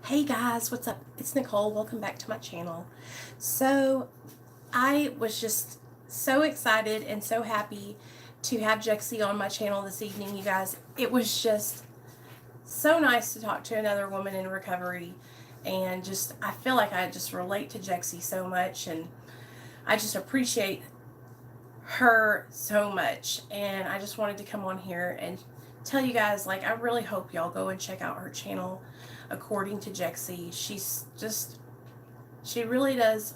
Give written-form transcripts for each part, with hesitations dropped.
Hey guys, what's up? It's Nicole. Welcome back to my channel. So, I was just so excited and so happy to have Jexy on my channel this evening, you guys. It was just so nice to talk to another woman in recovery, and just I feel like I just relate to Jexy so much, and I just appreciate her so much. And I just wanted to come on here and tell you guys, like, I really hope y'all go and check out her channel. According to Jexy, she really does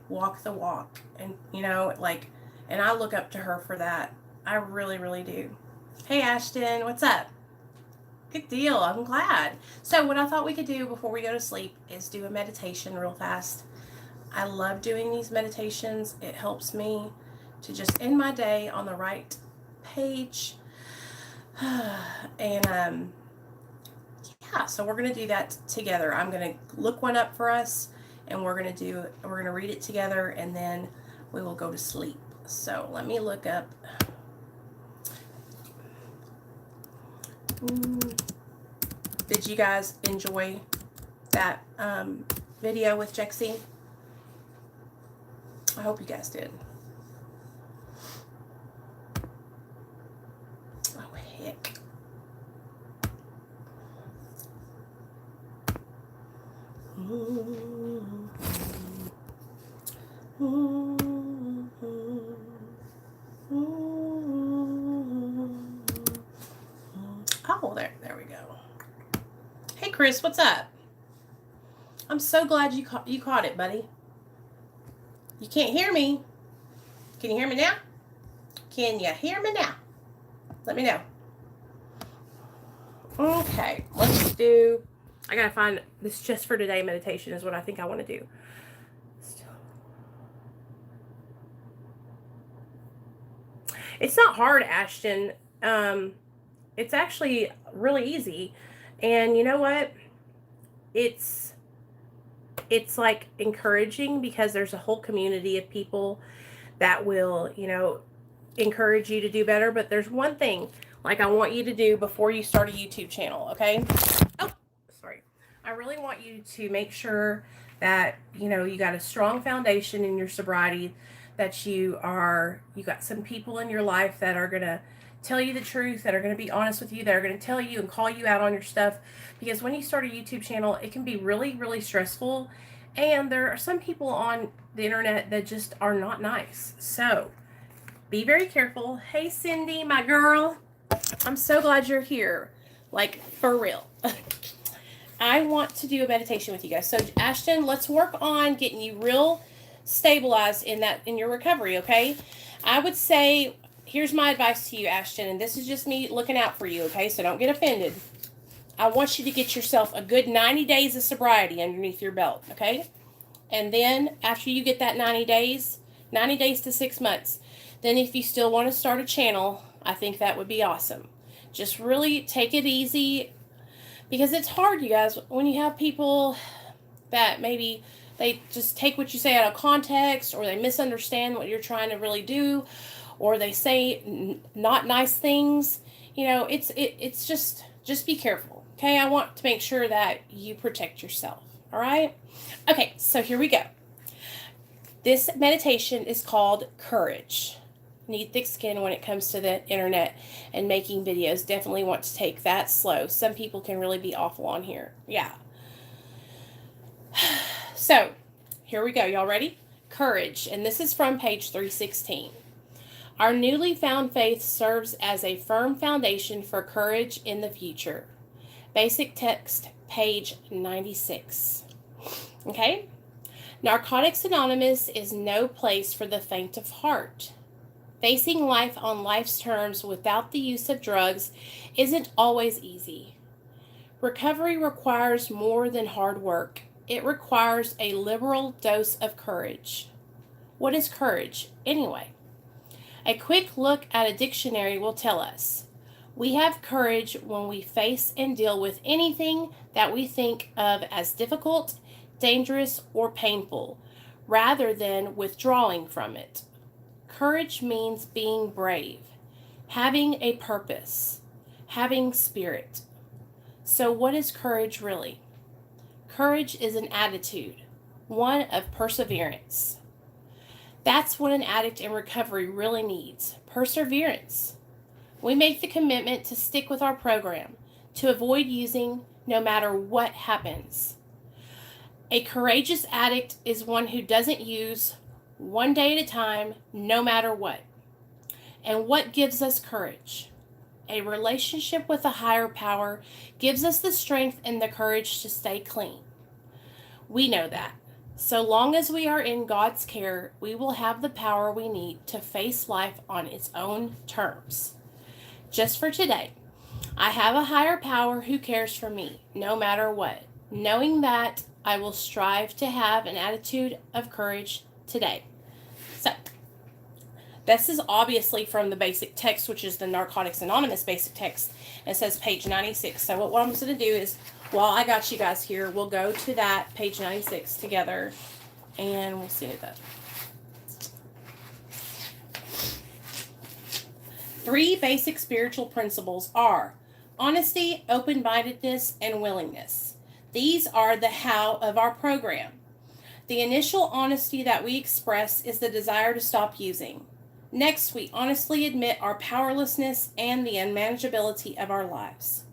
walk the walk, and and I look up to her for that. I really, really do. Hey Ashton, what's up? Good deal. I'm glad. So what I thought we could do before we go to sleep is do a meditation real fast. I love doing these meditations. It helps me to just end my day on the right page. And yeah, so we're going to do that together. I'm going to look one up for us, and we're going to read it together, and then we will go to sleep. So let me look up. Did you guys enjoy that video with Jexy? I hope you guys did. Oh, heck. Oh, there we go. Hey, Chris, what's up? I'm so glad you caught it, buddy. You can't hear me. Can you hear me now? Can you hear me now? Let me know. Okay, let's do. I gotta find this just for today meditation is what I think I want to do. It's not hard, Ashton. It's actually really easy. And you know what? It's like encouraging, because there's a whole community of people that will, encourage you to do better. But there's one thing like I want you to do before you start a YouTube channel, okay? Oh, sorry. I really want you to make sure that, you got a strong foundation in your sobriety, that you got some people in your life that are going to tell you the truth, that are going to be honest with you, that are going to tell you and call you out on your stuff. Because when you start a YouTube channel, it can be really, really stressful. And there are some people on the internet that just are not nice. So be very careful. Hey, Cindy, my girl. I'm so glad you're here. Like, for real. I want to do a meditation with you guys. So, Ashton, let's work on getting you real stabilized in your recovery, okay? I would say, here's my advice to you, Ashton, and this is just me looking out for you, okay? So don't get offended. I want you to get yourself a good 90 days of sobriety underneath your belt, okay? And then after you get that 90 days to 6 months, then if you still want to start a channel, I think that would be awesome. Just really take it easy, because it's hard, you guys, when you have people that maybe they just take what you say out of context, or they misunderstand what you're trying to really do, or they say not nice things. It's just be careful, okay? I want to make sure that you protect yourself, all right? Okay, so here we go. This meditation is called Courage. Need thick skin when it comes to the internet and making videos. Definitely want to take that slow. Some people can really be awful on here. Yeah. So, here we go. Y'all ready? Courage. And this is from page 316. Our newly found faith serves as a firm foundation for courage in the future. Basic text, page 96. Okay? Narcotics Anonymous is no place for the faint of heart. Facing life on life's terms without the use of drugs isn't always easy. Recovery requires more than hard work. It requires a liberal dose of courage. What is courage, anyway? A quick look at a dictionary will tell us. We have courage when we face and deal with anything that we think of as difficult, dangerous, or painful, rather than withdrawing from it. Courage means being brave, having a purpose, having spirit. So what is courage really? Courage is an attitude, one of perseverance. That's what an addict in recovery really needs, perseverance. We make the commitment to stick with our program, to avoid using no matter what happens. A courageous addict is one who doesn't use, one day at a time, no matter what. And what gives us courage? A relationship with a higher power gives us the strength and the courage to stay clean. We know that. So long as we are in God's care, we will have the power we need to face life on its own terms. Just for today, I have a higher power who cares for me, no matter what. Knowing that, I will strive to have an attitude of courage today. So, this is obviously from the basic text, which is the Narcotics Anonymous basic text. It says page 96. So what I'm going to do is, while I got you guys here, we'll go to that page 96 together, and we'll see that. 3 basic spiritual principles are honesty, open-mindedness, and willingness. These are the how of our program. The initial honesty that we express is the desire to stop using. Next, we honestly admit our powerlessness and the unmanageability of our lives.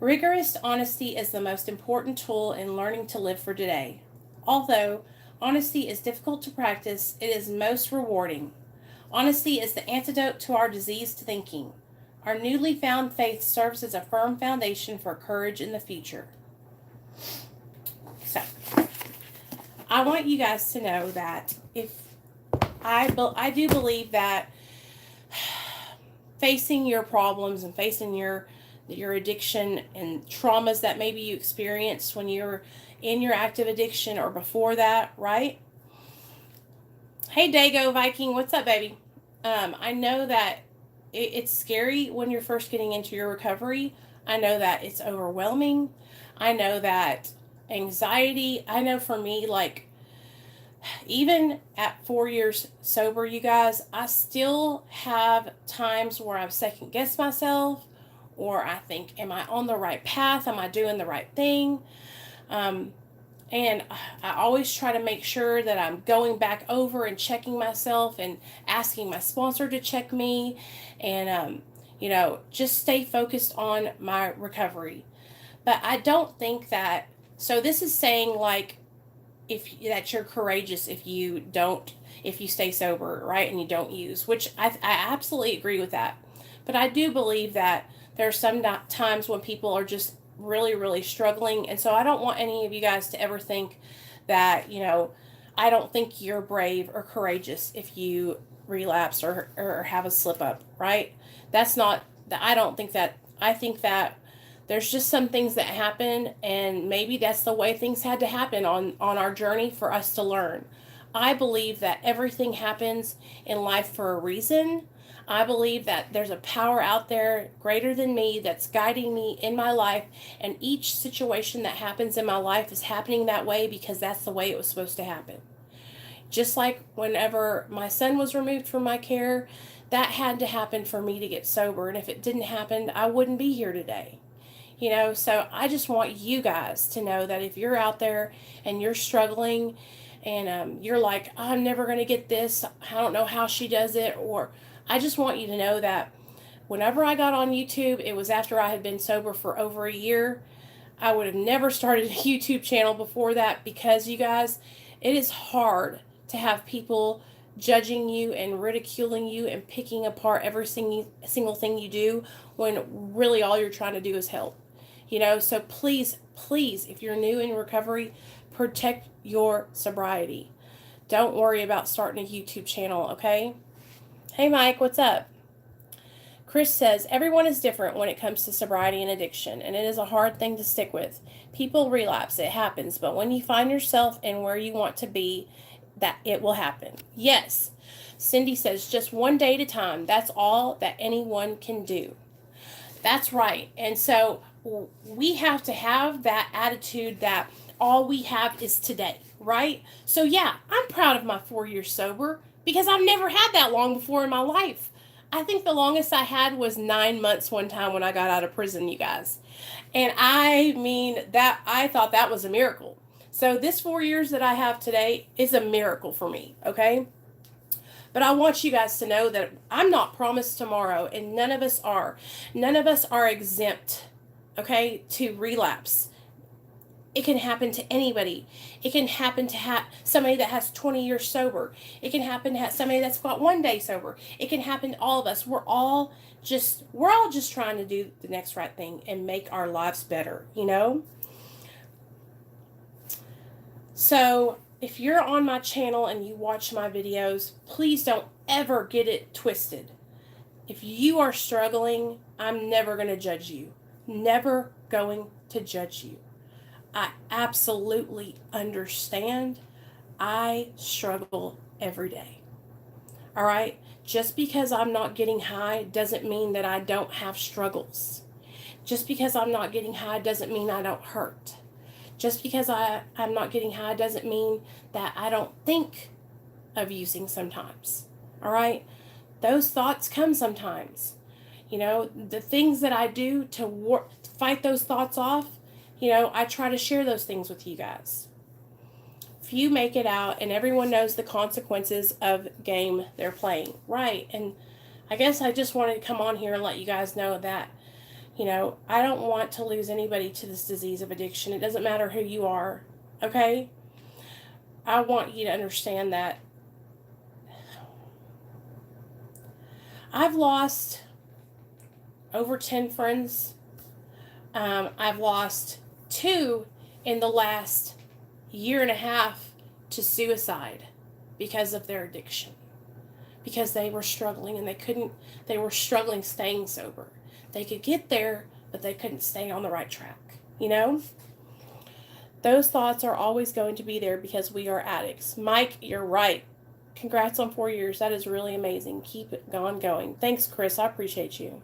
Rigorous honesty is the most important tool in learning to live for today. Although honesty is difficult to practice, it is most rewarding. Honesty is the antidote to our diseased thinking. Our newly found faith serves as a firm foundation for courage in the future. So, I want you guys to know that I do believe that facing your problems and facing your addiction and traumas that maybe you experienced when you're in your active addiction or before that, right? Hey, Dago Viking, what's up, baby? I know that it's scary when you're first getting into your recovery. I know that it's overwhelming. I know that anxiety, I know for me, like, even at 4 years sober, you guys, I still have times where I've second guessed myself, or I think, am I on the right path? Am I doing the right thing? And I always try to make sure that I'm going back over and checking myself and asking my sponsor to check me, and, just stay focused on my recovery. But I don't think that, so this is saying, like, that you're courageous if you stay sober, right, and you don't use, which I absolutely agree with that. But I do believe that there are some times when people are just really, really struggling, and so I don't want any of you guys to ever think that, I don't think you're brave or courageous if you relapse or have a slip up, right? That's not, I don't think that, I think that there's just some things that happen, and maybe that's the way things had to happen on our journey for us to learn. I believe that everything happens in life for a reason. I believe that there's a power out there greater than me that's guiding me in my life, and each situation that happens in my life is happening that way because that's the way it was supposed to happen. Just like whenever my son was removed from my care, that had to happen for me to get sober, and if it didn't happen, I wouldn't be here today. So I just want you guys to know that if you're out there and you're struggling and you're like, I'm never going to get this, I don't know how she does it, or I just want you to know that whenever I got on YouTube, it was after I had been sober for over a year. I would have never started a YouTube channel before that because, you guys, it is hard to have people judging you and ridiculing you and picking apart every single thing you do when really all you're trying to do is help. So please, if you're new in recovery, protect your sobriety. Don't worry about starting a YouTube channel, okay? Hey, Mike, what's up? Chris says, everyone is different when it comes to sobriety and addiction, and it is a hard thing to stick with. People relapse, it happens, but when you find yourself and where you want to be, that it will happen. Yes. Cindy says, just one day at a time. That's all that anyone can do. That's right. And so we have to have that attitude that all we have is today, right? So yeah, I'm proud of my 4 years sober because I've never had that long before in my life. I think the longest I had was 9 months one time when I got out of prison, you guys. And I mean, that I thought that was a miracle. So this 4 years that I have today is a miracle for me, okay? But I want you guys to know that I'm not promised tomorrow, and none of us are. None of us are exempt, okay, to relapse. It can happen to anybody. It can happen to somebody that has 20 years sober. It can happen to somebody that's got 1 day sober. It can happen to all of us. We're all just trying to do the next right thing and make our lives better, you know? So, if you're on my channel and you watch my videos, please don't ever get it twisted. If you are struggling, I'm never going to judge you. Never going to judge you. I absolutely understand. I struggle every day. All right? Just because I'm not getting high doesn't mean that I don't have struggles. Just because I'm not getting high doesn't mean I don't hurt. Just because I'm not getting high doesn't mean that I don't think of using sometimes. All right? Those thoughts come sometimes. You know, the things that I do to fight those thoughts off, you know, I try to share those things with you guys. If you make it out, and everyone knows the consequences of game they're playing, right? And I guess I just wanted to come on here and let you guys know that, you know, I don't want to lose anybody to this disease of addiction. It doesn't matter who you are, okay? I want you to understand that I've lost over 10 friends. I've lost 2 in the last year and a half to suicide because of their addiction. Because they were struggling and they were struggling staying sober. They could get there, but they couldn't stay on the right track, you know? Those thoughts are always going to be there because we are addicts. Mike, you're right. Congrats on 4 years. That is really amazing. Keep it going. Thanks, Chris. I appreciate you.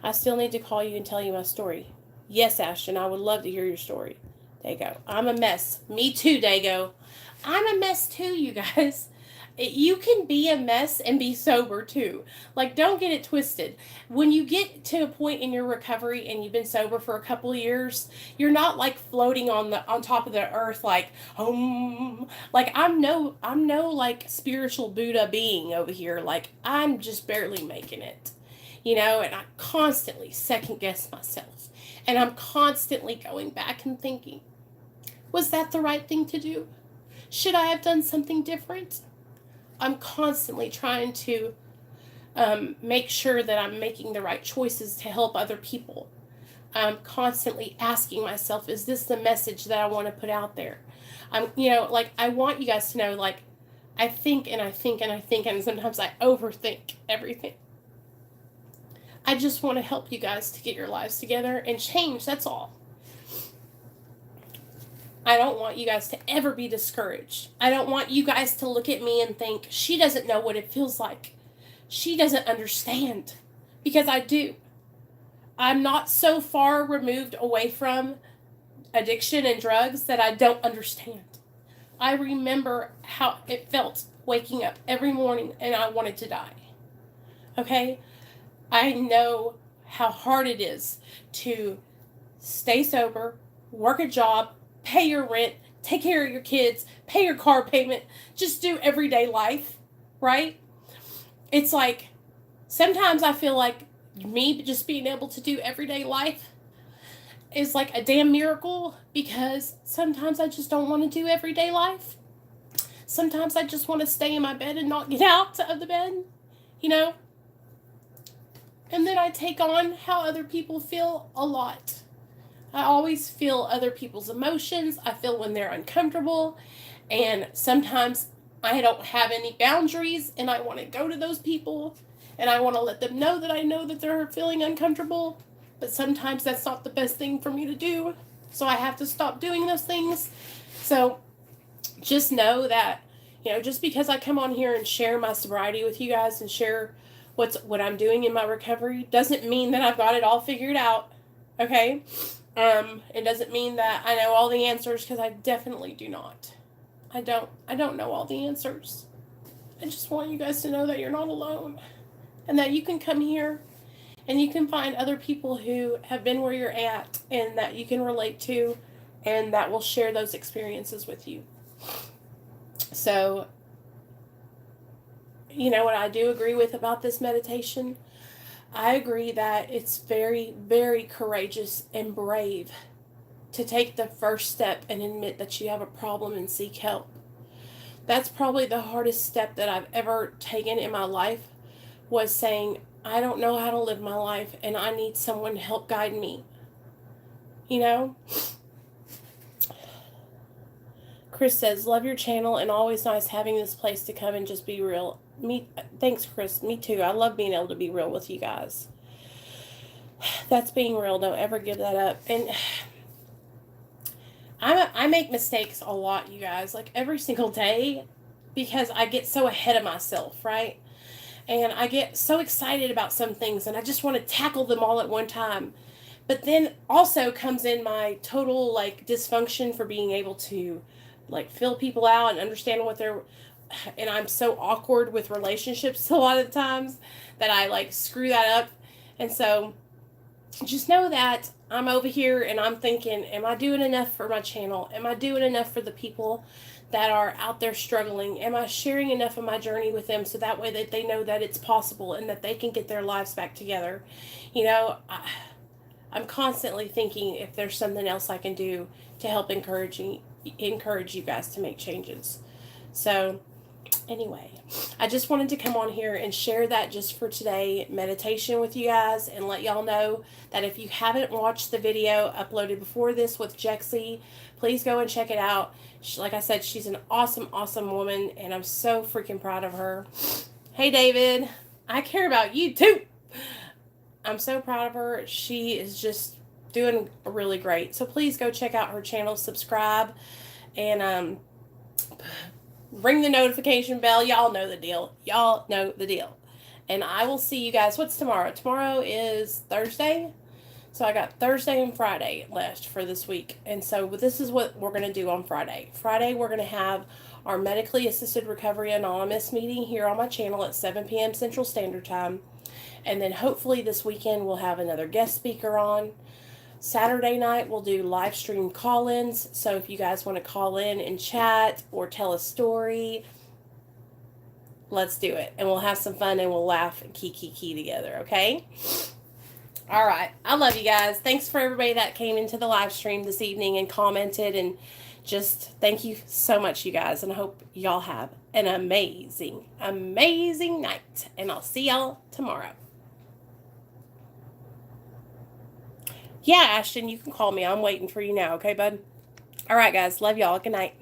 I still need to call you and tell you my story. Yes, Ashton, I would love to hear your story. Dago. I'm a mess. Me too, Dago. I'm a mess too, you guys. You can be a mess and be sober too. Like, don't get it twisted. When you get to a point in your recovery and you've been sober for a couple of years, you're not like floating on top of the earth like, like I'm no like spiritual Buddha being over here. Like, I'm just barely making it. You know, and I constantly second guess myself. And I'm constantly going back and thinking, was that the right thing to do? Should I have done something different? I'm constantly trying to make sure that I'm making the right choices to help other people. I'm constantly asking myself, is this the message that I want to put out there? You know, like, I want you guys to know, like, I think and I think and I think, and sometimes I overthink everything. I just want to help you guys to get your lives together and change, that's all. I don't want you guys to ever be discouraged. I don't want you guys to look at me and think, she doesn't know what it feels like. She doesn't understand. Because I do. I'm not so far removed away from addiction and drugs that I don't understand. I remember how it felt waking up every morning and I wanted to die. Okay? I know how hard it is to stay sober, work a job, pay your rent, take care of your kids, pay your car payment, just do everyday life, right? It's like, sometimes I feel like me just being able to do everyday life is like a damn miracle, because sometimes I just don't want to do everyday life. Sometimes I just want to stay in my bed and not get out of the bed, you know? And then I take on how other people feel a lot. I always feel other people's emotions. I feel when they're uncomfortable. And sometimes I don't have any boundaries and I want to go to those people and I want to let them know that they're feeling uncomfortable. But sometimes that's not the best thing for me to do. So I have to stop doing those things. So just know that, you know, just because I come on here and share my sobriety with you guys and share what I'm doing in my recovery doesn't mean that I've got it all figured out. Okay? It doesn't mean that I know all the answers, because I definitely do not. I don't know all the answers. I just want you guys to know that you're not alone. and that you can come here and you can find other people who have been where you're at and that you can relate to and that will share those experiences with you. So, you know what I do agree with about this meditation? I agree that it's very, very courageous and brave to take the first step and admit that you have a problem and seek help. That's probably the hardest step that I've ever taken in my life, was saying, I don't know how to live my life and I need someone to help guide me. You know? Chris says, love your channel and always nice having this place to come and just be real. Thanks, Chris. Me too. I love being able to be real with you guys. That's being real. Don't ever give that up. And I make mistakes a lot, you guys, like every single day, because I get so ahead of myself, right? And I get so excited about some things and I just want to tackle them all at one time. But then also comes in my total like dysfunction for being able to like fill people out and understand what they're, and I'm so awkward with relationships a lot of the times that I like screw that up. And so just know that I'm over here and I'm thinking, am I doing enough for my channel? Am I doing enough for the people that are out there struggling? Am I sharing enough of my journey with them so that way that they know that it's possible and that they can get their lives back together? You know, I'm constantly thinking if there's something else I can do to help encourage you guys to make changes. So anyway, I just wanted to come on here and share that just for today meditation with you guys and let y'all know that if you haven't watched the video uploaded before this with Jexy, please go and check it out. Like I said, she's an awesome, awesome woman and I'm so freaking proud of her. Hey, David, I care about you too. I'm so proud of her. She is just doing really great. So please go check out her channel, subscribe, and ring the notification bell. Y'all know the deal. Y'all know the deal. And I will see you guys. What's tomorrow? Tomorrow is Thursday. So I got Thursday and Friday left for this week. And so this is what we're going to do on Friday. Friday, we're going to have our Medically Assisted Recovery Anonymous meeting here on my channel at 7 p.m. Central Standard Time. And then hopefully this weekend we'll have another guest speaker on. Saturday night we'll do live stream call-ins. So if you guys want to call in and chat or tell a story, let's do it. And we'll have some fun and we'll laugh and key together, okay? All right. I love you guys. Thanks for everybody that came into the live stream this evening and commented, and just thank you so much, you guys. And I hope y'all have an amazing, amazing night. And I'll see y'all tomorrow. Yeah, Ashton, you can call me. I'm waiting for you now. Okay, bud? All right, guys. Love y'all. Good night.